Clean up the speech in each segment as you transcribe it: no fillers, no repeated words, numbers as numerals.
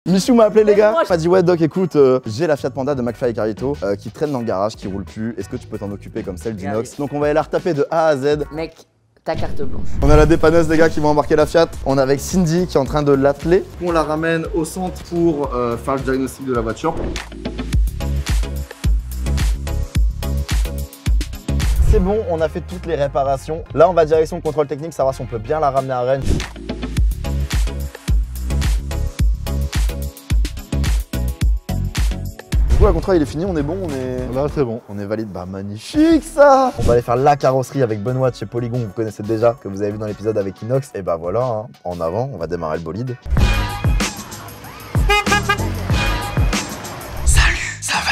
Michou m'a appelé les gars, m'a dit ouais Doc écoute, j'ai la Fiat Panda de McFly et Carlito qui traîne dans le garage, qui roule plus, est-ce que tu peux t'en occuper comme celle d'Inox? Donc on va aller la retaper de A à Z. Mec, ta carte blanche. On a la dépanneuse les gars qui vont embarquer la Fiat, on est avec Cindy qui est en train de l'atteler. On la ramène au centre pour faire le diagnostic de la voiture. C'est bon, on a fait toutes les réparations. Là on va direction contrôle technique, savoir si on peut bien la ramener à Rennes. Le contrat il est fini, on est bon, on est... Là c'est bon. On est valide, bah magnifique ça. On va aller faire la carrosserie avec Benoît de chez Polygon, vous connaissez déjà, que vous avez vu dans l'épisode avec Inox. Et bah voilà, hein, en avant, on va démarrer le bolide. Salut, ça va?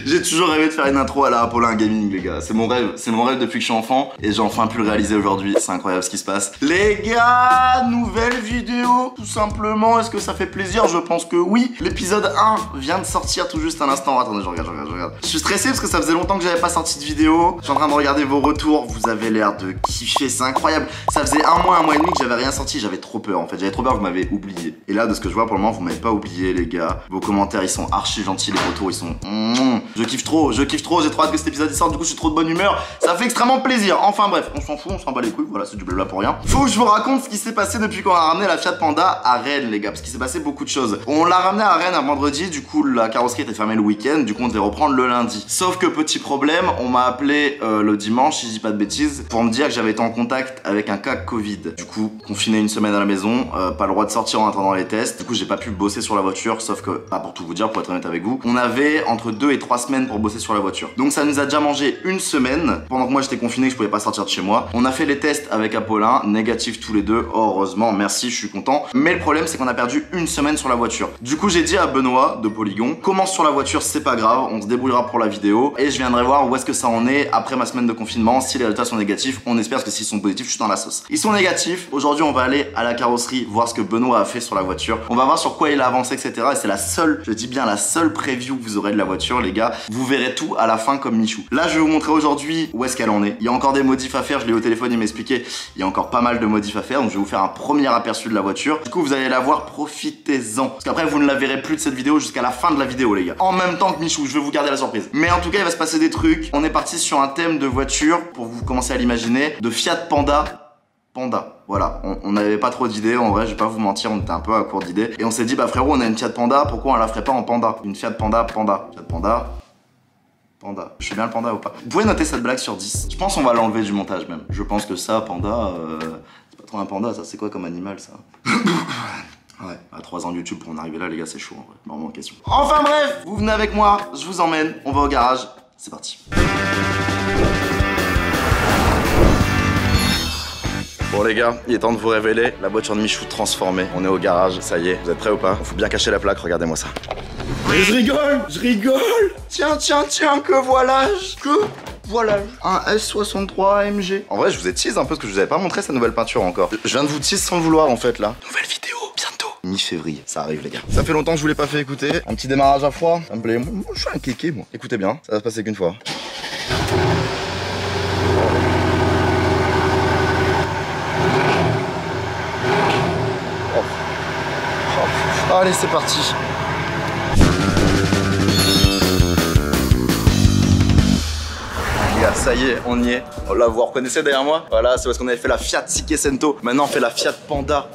J'ai toujours rêvé de faire une intro à la Apollin Gaming les gars, c'est mon rêve depuis que je suis enfant et j'ai enfin pu le réaliser aujourd'hui, c'est incroyable ce qui se passe. Les gars, nouvelle vidéo, tout simplement, est-ce que ça fait plaisir? Je pense que oui. L'épisode 1 vient de sortir tout juste à l'instant, attendez je regarde. Je suis stressé parce que ça faisait longtemps que j'avais pas sorti de vidéo, je suis en train de regarder vos retours, vous avez l'air de kiffer, c'est incroyable. Ça faisait un mois et demi que j'avais rien sorti, j'avais trop peur en fait, j'avais trop peur que vous m'avez oublié. Et là de ce que je vois pour le moment vous m'avez pas oublié les gars, vos commentaires ils sont archi gentils, les retours ils sont... Je kiffe trop, j'ai trop hâte que cet épisode sorte, du coup je suis trop de bonne humeur, ça fait extrêmement plaisir. Enfin bref, on s'en fout, on s'en bat les couilles, voilà c'est du blabla pour rien. Faut que je vous raconte ce qui s'est passé depuis qu'on a ramené la Fiat Panda à Rennes les gars, parce qu'il s'est passé beaucoup de choses. On l'a ramené à Rennes un vendredi, du coup la carrosserie était fermée le week-end, du coup on devait reprendre le lundi. Sauf que petit problème, on m'a appelé le dimanche, si je dis pas de bêtises, pour me dire que j'avais été en contact avec un cas Covid. Du coup, confiné une semaine à la maison, pas le droit de sortir en attendant les tests, du coup j'ai pas pu bosser sur la voiture, sauf que, pour tout vous dire, pour être honnête avec vous, on avait entre 2 et 3 semaines pour bosser sur la voiture. Donc ça nous a déjà mangé une semaine, pendant que moi j'étais confiné, que je pouvais pas sortir de chez moi. On a fait les tests avec Apollin, négatifs tous les deux, heureusement, merci, je suis content. Mais le problème c'est qu'on a perdu une semaine sur la voiture. Du coup j'ai dit à Benoît de Polygon, commence sur la voiture, c'est pas grave, on se débrouillera pour la vidéo. Et je viendrai voir où est-ce que ça en est après ma semaine de confinement. Si les résultats sont négatifs, on espère que s'ils sont positifs, je suis dans la sauce. Ils sont négatifs, aujourd'hui on va aller à la carrosserie, voir ce que Benoît a fait sur la voiture. On va voir sur quoi il a avancé, etc. Et c'est la seule, je dis bien la seule preview que vous aurez de la voiture les gars. Vous verrez tout à la fin comme Michou. Là je vais vous montrer aujourd'hui où est-ce qu'elle en est. Il y a encore des modifs à faire, je l'ai au téléphone, il m'expliquait, il y a encore pas mal de modifs à faire, donc je vais vous faire un premier aperçu de la voiture. Du coup vous allez la voir, profitez-en. Parce qu'après vous ne la verrez plus de cette vidéo jusqu'à la fin de la vidéo les gars. En même temps que Michou, je vais vous garder la surprise. Mais en tout cas il va se passer des trucs. On est parti sur un thème de voiture, pour vous commencer à l'imaginer, de Fiat Panda. Voilà, on n'avait pas trop d'idées, en vrai je vais pas vous mentir, on était un peu à court d'idées. Et on s'est dit bah frérot on a une Fiat Panda, pourquoi on la ferait pas en Panda? Une Fiat Panda. Fiat Panda. Je suis bien le panda ou pas? Vous pouvez noter cette blague sur 10. Je pense qu'on va l'enlever du montage même. Je pense que ça, panda, c'est pas trop un panda, ça c'est quoi comme animal ça? Ouais, à 3 ans de YouTube pour en arriver là les gars c'est chaud en vrai, vraiment en question. Enfin bref, vous venez avec moi, je vous emmène, on va au garage, c'est parti. Bon les gars, il est temps de vous révéler la voiture de Michou transformée. On est au garage, ça y est, vous êtes prêts ou pas? Faut bien cacher la plaque, regardez-moi ça. Mais je rigole. Tiens, que voilà un S63 AMG. En vrai, je vous ai tease un peu parce que je vous avais pas montré sa nouvelle peinture encore. Je viens de vous tease sans le vouloir en fait là. Nouvelle vidéo, bientôt. Mi-février, ça arrive les gars. Ça fait longtemps que je vous l'ai pas fait écouter. Un petit démarrage à froid, ça me plaît. Moi, je suis un kéké moi. Écoutez bien, ça va se passer qu'une fois. Allez, c'est parti. Les gars, ça y est, on y est. Là, vous reconnaissez derrière moi? Voilà, c'est parce qu'on avait fait la Fiat Cinquecento. Maintenant, on fait la Fiat Panda.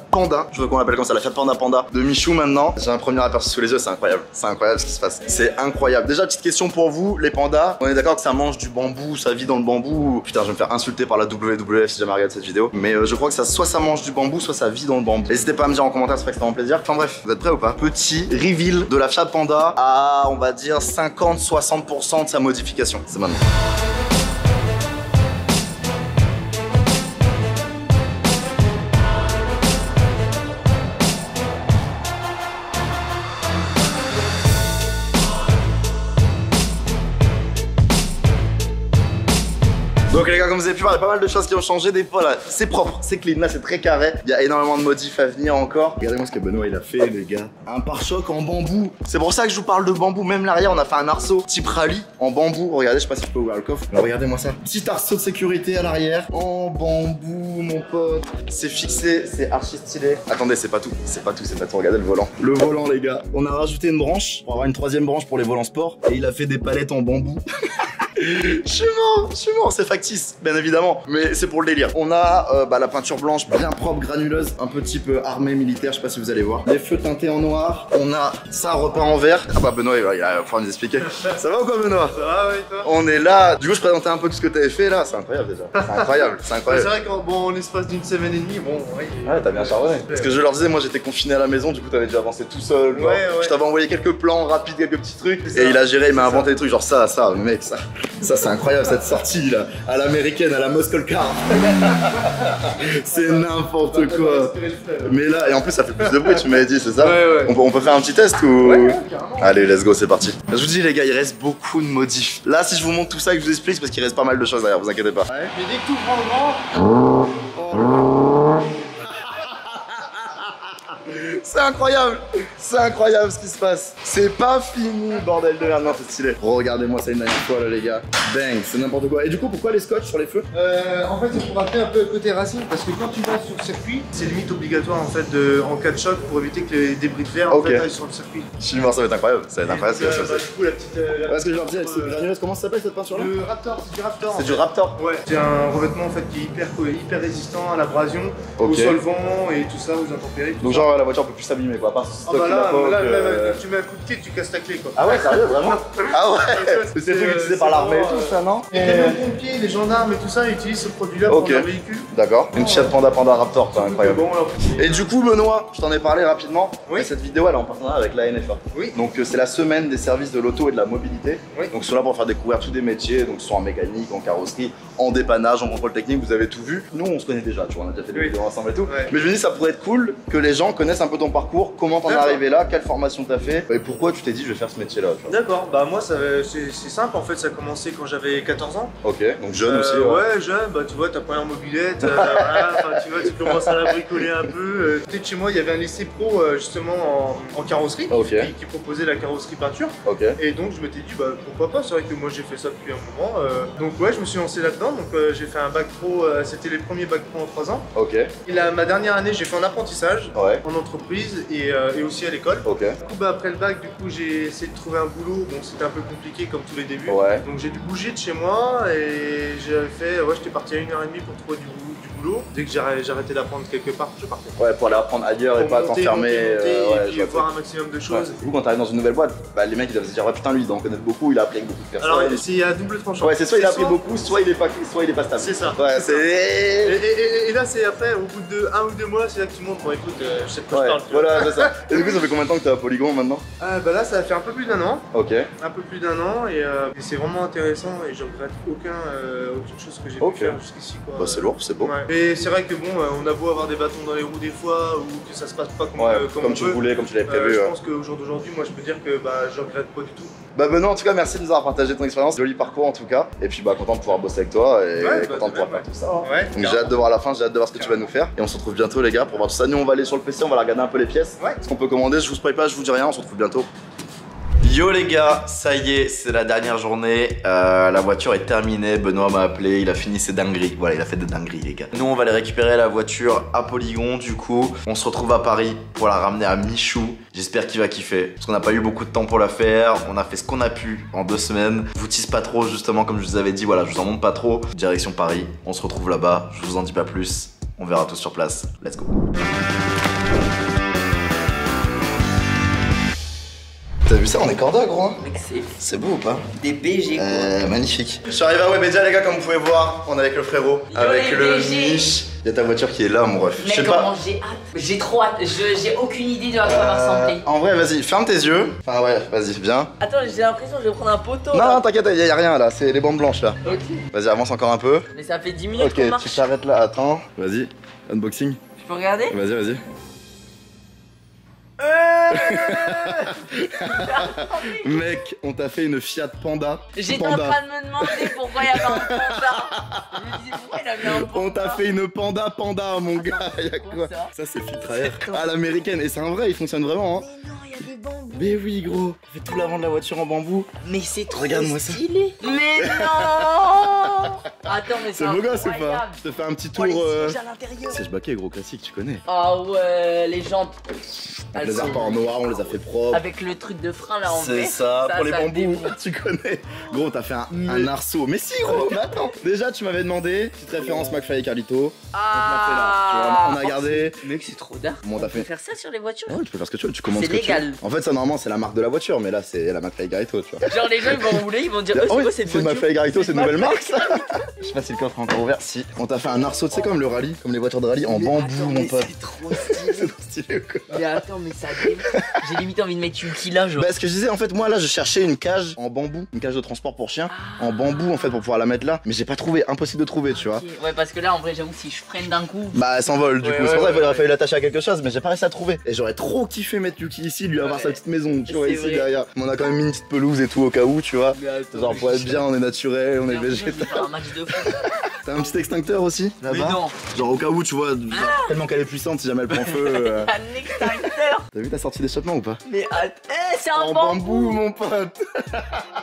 Je veux qu'on l'appelle comme ça, la Fiat Panda de Michou maintenant. J'ai un premier aperçu sous les yeux, c'est incroyable. C'est incroyable ce qui se passe. C'est incroyable. Déjà, petite question pour vous, les pandas. On est d'accord que ça mange du bambou, ça vit dans le bambou. Putain, je vais me faire insulter par la WWF si jamais regarde cette vidéo. Mais je crois que ça, soit ça mange du bambou, soit ça vit dans le bambou. N'hésitez pas à me dire en commentaire, ça ferait extrêmement plaisir. Enfin bref, vous êtes prêts ou pas? Petit reveal de la Fiat Panda à, on va dire, 50-60% de sa modification. C'est maintenant. Donc Donc les gars, comme vous avez pu voir, il y a pas mal de choses qui ont changé. Des fois là, c'est propre, c'est clean, là c'est très carré. Il y a énormément de modifs à venir encore. Regardez-moi ce que Benoît il a fait les gars. Un pare-choc en bambou. C'est pour ça que je vous parle de bambou. Même l'arrière, on a fait un arceau type rallye en bambou. Regardez, je sais pas si je peux ouvrir le coffre. Alors, regardez-moi ça. Petit arceau de sécurité à l'arrière en bambou, mon pote. C'est fixé, c'est archi stylé. Attendez, c'est pas tout. C'est pas tout. Regardez le volant. Le volant les gars. On a rajouté une branche pour avoir une troisième branche pour les volants sport. Et il a fait des palettes en bambou. Je suis mort, c'est factice, bien évidemment, mais c'est pour le délire. On a la peinture blanche bien propre, granuleuse, un peu type armée militaire, je sais pas si vous allez voir. Les feux teintés en noir, on a ça repeint en vert. Ah bah Benoît, il va falloir nous expliquer. Ça va ou quoi Benoît? Ça va, oui, toi? On est là, du coup je présentais un peu tout ce que t'avais fait là, c'est incroyable déjà. C'est incroyable. C'est vrai qu'en l'espace d'une semaine et demie, bon, oui. Ouais, t'as bien charbonné. Parce que je leur disais, moi j'étais confiné à la maison, du coup t'avais déjà avancé tout seul. Ouais. Je t'avais envoyé quelques plans rapides, quelques petits trucs, et il a géré, il m'a inventé des trucs genre ça, mec, ça c'est incroyable cette sortie là, à l'américaine, à la Muscle Car. C'est n'importe quoi. Mais là, et en plus ça fait plus de bruit, tu m'avais dit, c'est ça? Ouais. On peut faire un petit test ou? Ouais, carrément. Allez, let's go, c'est parti. Je vous dis les gars, il reste beaucoup de modifs. Là, si je vous montre tout ça et que je vous explique, c'est parce qu'il reste pas mal de choses derrière, vous inquiétez pas. Ouais. Mais dès que tout prend grand. C'est incroyable ce qui se passe. C'est pas fini, bordel de merde. Non, c'est stylé. Regardez-moi ça une dernière fois là, les gars. Bang, c'est n'importe quoi. Et du coup, pourquoi les scotch sur les feux? En fait, c'est pour rappeler un peu le côté racing, parce que quand tu vas sur le circuit, c'est limite obligatoire en fait en cas de choc pour éviter que les débris de verre en fait aillent sur le circuit. Je suis mort, ça va être incroyable. Ça va être incroyable ce que ça du coup, la petite. Parce que je leur disais, avec ce granuleuse, comment ça s'appelle cette peinture là? Le Raptor, c'est du Raptor. C'est du Raptor? Ouais. C'est un revêtement en fait qui est hyper résistant à l'abrasion, au solvant et tout ça, aux intempéries. Donc, genre, la voiture peut plus s'abîmer quoi, à part ah bah là, tu mets un coup de pied, tu casses ta clé quoi. Ah ouais, sérieux, vraiment? Ah ouais. C'est des trucs utilisés par l'armée et tout ça, non? Les pompiers, les gendarmes et tout ça utilisent ce produit-là pour leur véhicule. D'accord. Une Fiat Panda Raptor, c'est incroyable. Et du coup, Benoît, je t'en ai parlé rapidement. Oui. Cette vidéo, elle est en partenariat avec la NFA. Oui. Donc, c'est la semaine des services de l'auto et de la mobilité. Oui. Donc, ils sont là pour faire découvrir tous des métiers, donc soit en mécanique, en carrosserie, en dépannage, en contrôle technique, vous avez tout vu. Nous, on se connaît déjà, tu vois, on a déjà fait des vidéos ensemble et tout. Ouais. Mais je me dis, ça pourrait être cool que les gens connaissent un peu ton parcours, comment t'en es arrivé là, quelle formation t'as fait et pourquoi tu t'es dit je vais faire ce métier là. D'accord, bah moi c'est simple en fait, ça a commencé quand j'avais 14 ans. Ok, donc jeune aussi. Ouais, jeune, bah tu vois, ta première mobilette, voilà, tu vois, tu commences à la bricoler un peu. Peut-être chez moi il y avait un lycée pro justement en carrosserie qui proposait la carrosserie peinture. Et donc je m'étais dit bah pourquoi pas, c'est vrai que moi j'ai fait ça depuis un moment. Donc ouais, je me suis lancé là-dedans, donc j'ai fait un bac pro, c'était les premiers bac pro en 3 ans. Et ma dernière année j'ai fait un apprentissage en entreprise et aussi à l'école. Du coup, bah, après le bac, j'ai essayé de trouver un boulot. Bon, c'était un peu compliqué comme tous les débuts. Donc j'ai dû bouger de chez moi et j'avais fait. Ouais, j'étais parti à 1h30 pour trouver du boulot. Dès que j'arrêtais d'apprendre quelque part, je partais. Ouais, pour aller apprendre ailleurs et pas t'enfermer. Et puis voir un maximum de choses. Du coup, quand t'arrives dans une nouvelle boîte, bah, les mecs ils doivent se dire ouais, putain, lui il doit en connaître beaucoup, il a appris avec beaucoup de personnes. Alors, c'est à double tranchant. Ouais, c'est soit il a appris beaucoup, soit il est pas stable. C'est ça. Ouais, et là, c'est après, au bout de 1 ou 2 mois, c'est là que tu montres. Bon, écoute, je sais de quoi je parle. Voilà, c'est ça. Et du coup, ça fait combien de temps que t'es à Polygon maintenant? Bah là, ça va faire un peu plus d'1 an. Un peu plus d'1 an et c'est vraiment intéressant et je regrette aucune chose que j'ai pu faire jusqu'ici. Bah, c'est lourd, c'est beau. Et c'est vrai que bon, on a beau avoir des bâtons dans les roues des fois ou que ça se passe pas comme tu voulais, comme tu l'avais prévu. Je pense qu'au jour d'aujourd'hui, moi je peux dire que bah, je regrette pas du tout. Bah Benoît, en tout cas, merci de nous avoir partagé ton expérience, joli parcours en tout cas. Et puis bah content de pouvoir bosser avec toi et content de pouvoir faire tout ça. Donc j'ai hâte de voir la fin, j'ai hâte de voir ce que tu vas nous faire. Et on se retrouve bientôt les gars pour voir tout ça. Nous on va aller sur le PC, on va regarder un peu les pièces. Ce qu'on peut commander, je vous spoil pas, je vous dis rien, on se retrouve bientôt. Yo les gars, ça y est, c'est la dernière journée, la voiture est terminée, Benoît m'a appelé, il a fini ses dingueries, voilà il a fait des dingueries les gars. Nous on va aller récupérer la voiture à Polygon du coup, on se retrouve à Paris pour la ramener à Michou, j'espère qu'il va kiffer, parce qu'on n'a pas eu beaucoup de temps pour la faire, on a fait ce qu'on a pu en 2 semaines, je vous tease pas trop justement comme je vous avais dit, voilà je vous en montre pas trop, direction Paris, on se retrouve là-bas, je vous en dis pas plus, on verra tout sur place, let's go. T'as vu ça, on est corda gros hein. C'est beau ou pas? Des BG quoi. Magnifique. Je suis arrivé à Webedia les gars, comme vous pouvez voir, on est avec le frérot, avec le Mich. Il y a ta voiture qui est là mon ref. Mais comment j'ai hâte. J'ai trop hâte, j'ai aucune idée de à quoi va ressembler. En vrai vas-y, ferme tes yeux. Enfin ouais, vas-y, viens. Attends, j'ai l'impression que je vais prendre un poteau. Non, t'inquiète, y a rien là, c'est les bandes blanches là. Vas-y, avance encore un peu. Mais ça fait 10 minutes qu'on marche. Tu t'arrêtes là, attends. Vas-y, unboxing. Je peux regarder? Vas-y. Mec, on t'a fait une Fiat Panda. J'étais en train de me demander pourquoi il y avait un panda. Je me disais pourquoi il avait un panda. On t'a fait une Panda, mon gars. Y'a quoi? Ça c'est filtre à air. À l'américaine. Et c'est un vrai, il fonctionne vraiment. Hein. Mais non, il y a des bambous. Mais oui, gros. On fait tout l'avant de la voiture en bambou. Mais c'est trop Regarde-moi stylé. Mais non. Attends, mais c'est beau gosse ou pas? Je te fais un petit tour. À l'intérieur. Siège baquet, gros classique, tu connais. Ah ouais, les jantes. On les a pas en noir, on les a fait propres. Avec le truc de frein là en vert. C'est ça, pour les bambous, tu connais. Gros, t'as fait un arceau. Mais si, gros, mais attends. Déjà, tu m'avais demandé, petite référence McFly et Carlito. Ah, on a gardé. Mec, c'est trop dark. Bon, t'as fait. On peut faire ça sur les voitures? Ouais, tu peux faire ce que tu veux, tu commandes C'est ce que tu légal. veux. En fait, ça, normalement, c'est la marque de la voiture, mais là, c'est la McFly et Carlito, tu vois. Genre, les gens ils vont rouler, ils vont dire, oh, c'est quoi cette C'est voiture? McFly et Carlito, c'est une nouvelle marque, ça. Je sais pas si le coffre est encore ouvert. Si. On t'a fait un arceau, tu sais, comme le rallye, comme les voitures de rallye en bambou, mon pote. C'est trop stylé. C'est trop stylé, quoi. Mais attends, mais ça j'ai limite envie de mettre Yuki là, genre. Bah, ce que je disais, en fait, moi là, je cherchais une cage en bambou, une cage de transport pour chien, en bambou en fait, pour pouvoir la mettre là. Mais j'ai pas trouvé, impossible de trouver, tu vois. Okay. Ouais, parce que là, en vrai, j'avoue, si je freine d'un coup. Bah, elle s'envole du coup. Ouais, C'est pour ça qu'il aurait ouais. fallu l'attacher à quelque chose, mais j'ai pas réussi à trouver. Et j'aurais trop kiffé mettre Yuki ici, lui avoir sa petite maison, tu vois, C'est ici vrai. derrière. Mais on a quand même mis une petite pelouse et tout au cas où, tu vois. Mais attends, Genre, pour être bien, on est naturel, on est végétal. Un match de foot. T'as un petit extincteur aussi Mais là-bas? non. Genre, au cas où, tu vois, genre, tellement qu'elle est puissante, si jamais elle prend feu. Un extincteur. T'as vu ta sortie d'échappement ou pas? Mais c'est un En bambou. bambou, mon pote.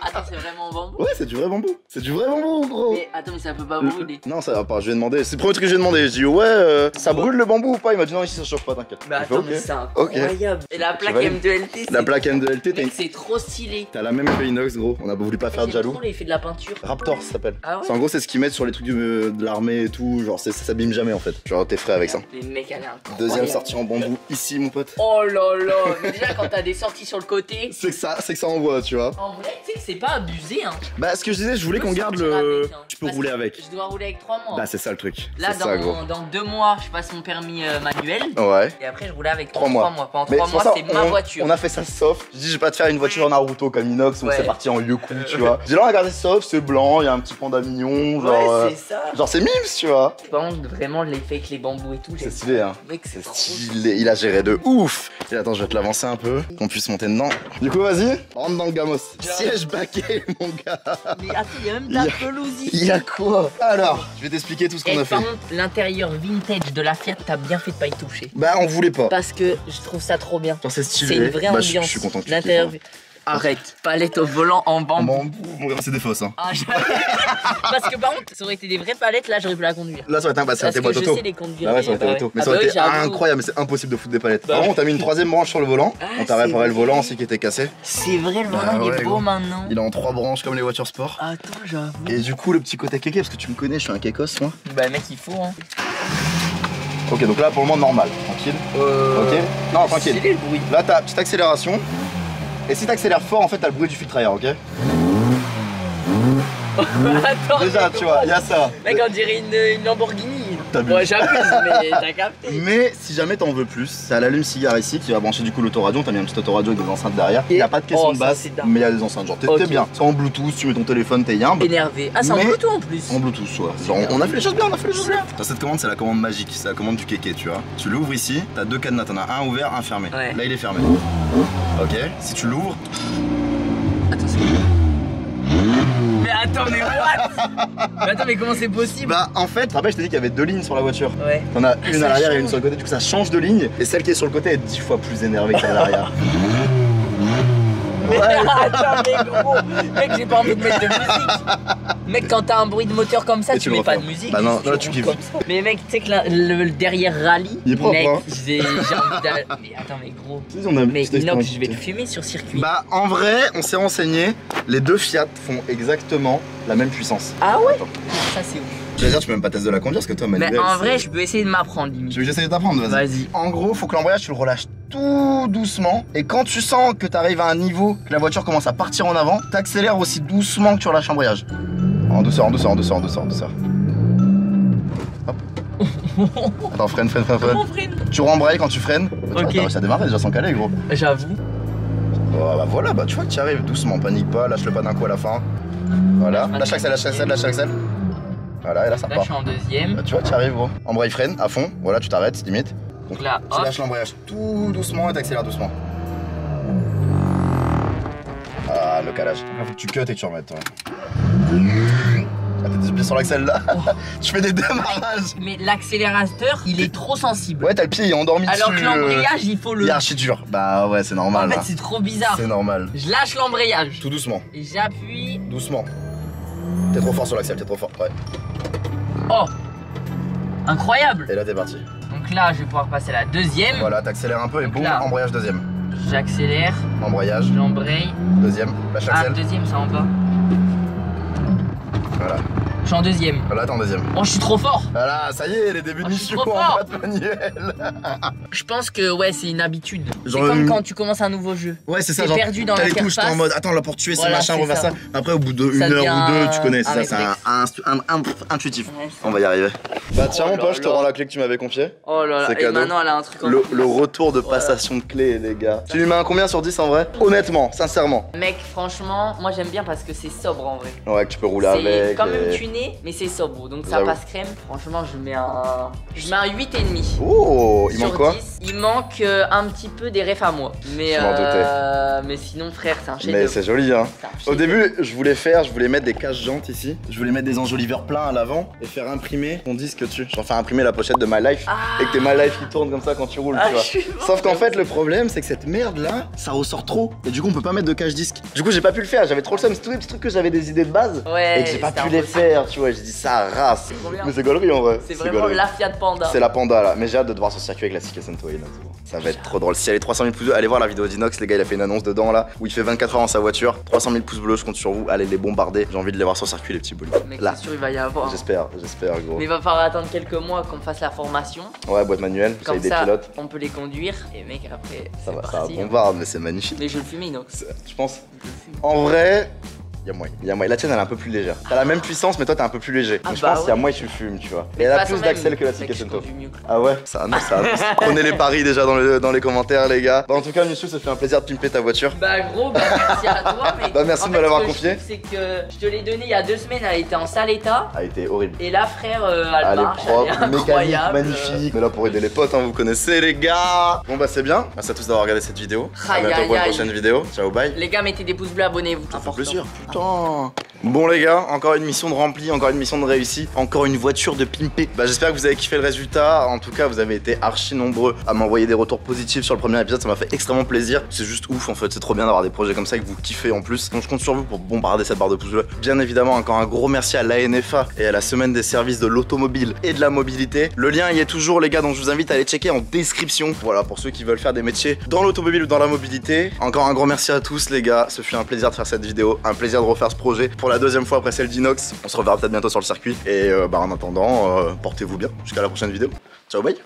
Attends, c'est vraiment en bambou? Ouais, c'est du vrai bambou. C'est du vrai bambou, gros. Mais attends, mais ça peut pas brûler. Non, ça va pas, je lui ai demandé. C'est le premier truc que j'ai demandé. Je dis, ouais, ça brûle le bambou ou pas? Il m'a dit, non, ici ça chauffe pas, t'inquiète. Mais J'ai fait, attends, ok. mais c'est Ok. incroyable. Et la plaque Tu M2LT, La plaque M2LT, mec, c'est trop stylé. t'as la même que inox, gros. On a voulu pas faire de J'aime jaloux. trop l'effet de la peinture. Raptor, ça s'appelle. Ah ouais? En gros, c'est ce qu'ils mettent sur les trucs de l'armée et tout. Genre, ça s'abîme jamais en fait. Genre, t'es frais avec ça. Les mecs, elle est incroyable. Deuxième sortie en bambou, ici, mon pote. Oh là là. Mais déjà, quand t'as des sorties sur le côté. C'est que ça envoie, tu vois. En vrai, tu sais que c'est pas abusé, hein. Bah, ce que je disais, je voulais qu'on garde sortir le. avec, hein. Tu peux Parce rouler que avec. Je dois rouler avec 3 mois. Bah, c'est ça le truc. Là, C'est ça, gros. dans 2 mois, je passe mon permis manuel. Ouais. Et après, je roulais avec 3 mois. Pendant Mais 3 c'est pour mois, ça, c'est ma voiture. On a fait ça soft. Je dis, je vais pas te faire une voiture en Naruto comme inox où Ouais. c'est parti en yoku, tu vois. J'ai là, on a gardé soft, c'est blanc, il y a un petit panda mignon, genre. Ouais, c'est ça. Genre, c'est mimes, tu vois. Par contre, vraiment, l'effet avec les bambous et tout. C'est stylé, hein. Mec, c'est C'est trop stylé, il a géré de ouf. Et attends, je vais te l'avancer un peu, qu'on puisse monter dedans. Du coup, vas-y, rentre dans le gamos. Siège baquet, mon gars. Mais attends, il y a même de la pelouse ici. Il y a quoi? Alors, je vais t'expliquer tout ce qu'on Et a fait. par contre, l'intérieur vintage de la Fiat, t'as bien fait de pas y toucher. Bah, on voulait pas. Parce que je trouve ça trop bien. Genre, c'est stylé. C'est une vraie Bah, ambiance. je suis content que tu L'intérieur. kiffes, Arrête. Palette au volant en hein. bambou. Bambou, mon gars, c'est des fausses, hein. Ah, parce que par contre, ça aurait été des vraies palettes, là j'aurais pu la conduire. Là, ça aurait été un Parce tes que boîtes je auto. sais les conduire. Ah ouais, ça aurait été bah auto. Mais Ah ça bah aurait oui, été j'avoue. incroyable, mais c'est impossible de foutre des palettes. Bah Par contre, t'as mis une troisième branche sur le volant. Ah, On t'a c'est réparé le vrai. volant aussi qui était cassé. C'est vrai, le volant Bah il ouais, est beau gros. maintenant. Il est en 3 branches comme les voitures sport. Attends, j'avoue. Et du coup, le petit côté kéké, parce que tu me connais, je suis un kékos, moi. Bah, mec, il faut, hein. Ok, donc là, pour le moment, normal. Tranquille. Ok. Non, tranquille. C'est le bruit. Là, t'as petite accélération. Et si t'accélères fort, en fait, t'as le bruit du filtre à air, ok? Attends. Déjà, mais tu vois, il y a ça. Mec, on dirait une Lamborghini. T'abuses. Ouais, j'abuse, mais t'as capté. Mais si jamais t'en veux plus, c'est à l'allume-cigare ici qui va brancher du coup l'autoradio. T'as mis un petit autoradio avec des enceintes derrière. Il n'y a pas de caisson Oh, de ça, basse, c'est dingue. mais il y a des enceintes. Genre, t'es Ok. bien. C'est en Bluetooth, tu mets ton téléphone, t'es yimbe. Énervé. Ah, c'est en Mais- Bluetooth en plus. En Bluetooth, ouais. Genre, on a fait les choses bien, on a fait les choses bien. Cette commande, c'est la commande magique, c'est la commande du kéké, tu vois. Tu l'ouvres ici, t'as 2 cadenas, t'en as un ouvert, un fermé. Ouais. Là, il est fermé. Ok, si tu l'ouvres, Attends, c'est Mais attends, mais what? Mais attends, mais comment c'est possible? bah en fait, tu te rappelles, je t'ai dit qu'il y avait 2 lignes sur la voiture. Ouais. T'en as une ça à l'arrière et change. une sur le côté, du coup ça change de ligne. Et celle qui est sur le côté est 10 fois plus énervée que celle à l'arrière. Mais attends, mais gros, mec, j'ai pas envie de mettre de musique. Mec, quand t'as un bruit de moteur comme ça, Et tu tu le mets pas de refais. musique. Bah non, tu là, tu roules kiffes. comme ça. Mais mec, tu sais que le derrière rallye, Il est propre, mec, hein. j'ai envie d'aller. Mais attends, mais gros. Tu sais, on a Mais petite Inox, expérience. je vais le fumer sur circuit. Bah en vrai, on s'est renseigné, les 2 Fiat font exactement la même puissance. Ah ouais? Attends. Ça, c'est ouf. Je veux dire, tu peux même pas tester de la conduire parce que toi, Mais manuel, en c'est- vrai, je peux essayer de m'apprendre limite. Tu veux que j'essaye de t'apprendre? Vas-y. En gros, faut que l'embrayage, tu le relâches tout doucement. Et quand tu sens que tu arrives à un niveau, que la voiture commence à partir en avant, t'accélères aussi doucement que tu relâches l'embrayage. En douceur, en douceur, en douceur, en douceur, en douceur. Hop. Attends, freine, freine, freine, freine. Comment freine? Tu rembrayes quand tu freines. Bah, tu vois, Ok. t'as réussi à démarrer déjà sans caler, gros. J'avoue. Oh, bah voilà, bah tu vois que tu arrives doucement, panique pas, lâche le pas d'un coup à la fin. Voilà, lâche l'accel, lâche l'accel, lâche l'accel. Voilà, et là ça Là, je repart. suis en deuxième. Bah, tu vois, tu arrives, gros. Embraye, freine à fond, voilà, tu t'arrêtes, limite. Donc là, Tu hop. lâches l'embrayage tout doucement et t'accélères doucement. Ah, le calage. Là, faut que tu cut et que tu remettes. Ouais. Ah, t'es bien sur l'axel là. Tu fais des démarrages. Mais l'accélérateur, il est trop sensible. Ouais, t'as le pied, il est endormi dessus. Alors que l'embrayage, il faut le. Il est archi dur. Bah ouais, c'est normal. En fait, c'est trop bizarre. C'est normal. Je lâche l'embrayage. Tout doucement. Et j'appuie. Doucement. T'es trop fort sur l'axel, t'es trop fort. Ouais. Oh, incroyable. Et là, t'es parti. Donc là, je vais pouvoir passer à la deuxième. Voilà, t'accélères un peu et boum, là, embrayage deuxième. J'accélère. Embrayage. J'embraye. Deuxième. Lâche Ah, l'axel. deuxième, ça en bas. Voilà. Je suis en deuxième. Voilà, t'es en deuxième. Oh, je suis trop fort. Voilà, ça y est, les débuts de je suis mission trop en fort. boîte manuelle. Je pense que ouais, c'est une habitude. C'est Genre, comme quand tu commences un nouveau jeu. Ouais, c'est ça, T'es genre, perdu dans t'as les touches, t'es en l'interface. mode, attends, là pour tuer, c'est Voilà, machin, c'est on va faire ça. ça. Après, au bout de Ça une heure devient ou deux, tu connais, un c'est ça, c'est intuitif. Ouais, On va y arriver. Bah tiens, Oh mon là pote, je te là. rends la clé que tu m'avais confiée. Oh là là, C'est et cadeau. maintenant elle a un truc en Le retour de passation de clé, les gars. Tu lui mets un combien sur 10 en vrai? Honnêtement, sincèrement. Mec, franchement, moi j'aime bien parce que c'est sobre en vrai. Ouais, que tu peux rouler C'est avec. quand même et- tuné, mais c'est sobre. Donc ça J'avoue. passe crème. Franchement, je mets un 8,5. Oh, il Sur manque quoi? 10. Il manque un petit peu des refs à moi. Mais, Je m'en mais sinon, frère, c'est un chef Mais c'est joli, hein. C'est un Au chef-d'œuvre. début, je voulais mettre des caches jantes ici. Je voulais mettre des enjoliveurs pleins à l'avant et faire imprimer ton disque dessus. Genre faire imprimer la pochette de My Life et que t'es My Life qui tourne comme ça quand tu roules, Ah, tu vois. je suis mort. Sauf qu'en fait, le problème, c'est que cette merde là, ça ressort trop. Et du coup, on peut pas mettre de cache disque. Du coup, j'ai pas pu le faire. J'avais trop le seum. C'est tous les petits trucs que j'avais des idées de base Ouais, et que j'ai pas c'était pu les impossible. faire, tu vois. J'ai dit ça race. C'est trop bien. Mais c'est gaulerie en vrai. C'est vraiment gaulerie. la Fiat Panda. C'est la Panda là, mais j'ai hâte de devoir ce circuit avec la Sika Sentoy là. Ça va être trop drôle. Si elle est 300 000 pouces bleus, allez voir la vidéo d'Inox, les gars, il a fait une annonce dedans là où il fait 24 heures dans sa voiture. 300 000 pouces bleus, je compte sur vous. Allez les bombarder. J'ai envie de les voir sur le circuit, les petits boules. Mec, Là, c'est sûr, il va y avoir. j'espère gros. Mais il va falloir attendre quelques mois qu'on fasse la formation. Ouais, boîte manuelle, vous Comme avez des ça, pilotes. on peut les conduire. Et mec, après, Ça c'est va, ça parti, hein. bombarde, mais c'est magnifique. Mais je le fume inox. Je pense. Je le fume. En vrai, y'a moyen. La tienne elle est un peu plus légère. T'as la même puissance, mais toi t'es un peu plus léger. Ah Donc je bah pense qu'il y a ouais. moyen que tu fumes, tu vois. Mais Et elle de a toute plus façon, d'axel même, que la mec, Sika je Sentoy. conduis mieux que lui. Ah ouais, ça annonce, ça annonce. Prenez les paris déjà dans les commentaires, les gars. Bah, en tout cas, Michou, ça fait un plaisir de pimper ta voiture. Bah gros, bah merci à toi mec. Bah, merci En de fait, me l'avoir ce que confié. je trouve, c'est que je te l'ai donné il y a 2 semaines, elle était en sale état. A été horrible. Et là frère, elle Elle est marche, propre, elle est mécanique, incroyable. magnifique. Mais là pour aider les potes, hein, vous connaissez les gars. Bon bah c'est bien. Merci à tous d'avoir regardé cette vidéo. À Aïe, bientôt aïe, pour une aïe. prochaine vidéo. Ciao, bye. Les gars, mettez des pouces bleus, abonnez-vous. Ça fait Important. plaisir. Putain. Bon les gars, encore une mission de remplie, encore une mission de réussie, encore une voiture de pimpé. Bah j'espère que vous avez kiffé le résultat. En tout cas, vous avez été archi nombreux à m'envoyer des retours positifs sur le premier épisode. Ça m'a fait extrêmement plaisir. C'est juste ouf en fait. C'est trop bien d'avoir des projets comme ça et que vous kiffez en plus. Donc je compte sur vous pour bombarder cette barre de pouces bleus. Bien évidemment, encore un gros merci à l'ANFA et à la semaine des services de l'automobile et de la mobilité. Le lien y est toujours les gars, donc je vous invite à aller checker en description. Voilà, pour ceux qui veulent faire des métiers dans l'automobile ou dans la mobilité. Encore un gros merci à tous les gars. Ce fut un plaisir de faire cette vidéo, un plaisir de refaire ce projet pour la deuxième fois après celle d'Inox. On se reverra peut-être bientôt sur le circuit. Et bah en attendant, portez-vous bien. Jusqu'à la prochaine vidéo. Ciao, bye.